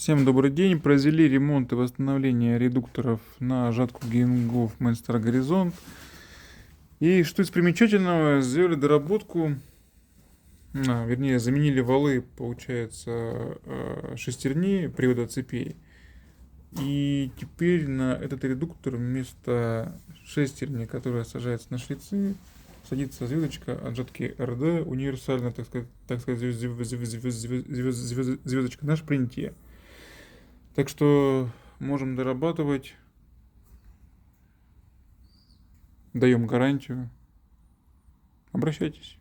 Всем добрый день. Произвели ремонт и восстановление редукторов на жатку Генгов Mainstar Горизонт. И что из примечательного, сделали доработку, вернее заменили валы, получается, шестерни привода цепей. И теперь на этот редуктор вместо шестерни, которая сажается на шлицы, садится звездочка от жатки РД, универсальная, так сказать, звездочка на шпринте. Так что можем дорабатывать, даем гарантию. Обращайтесь.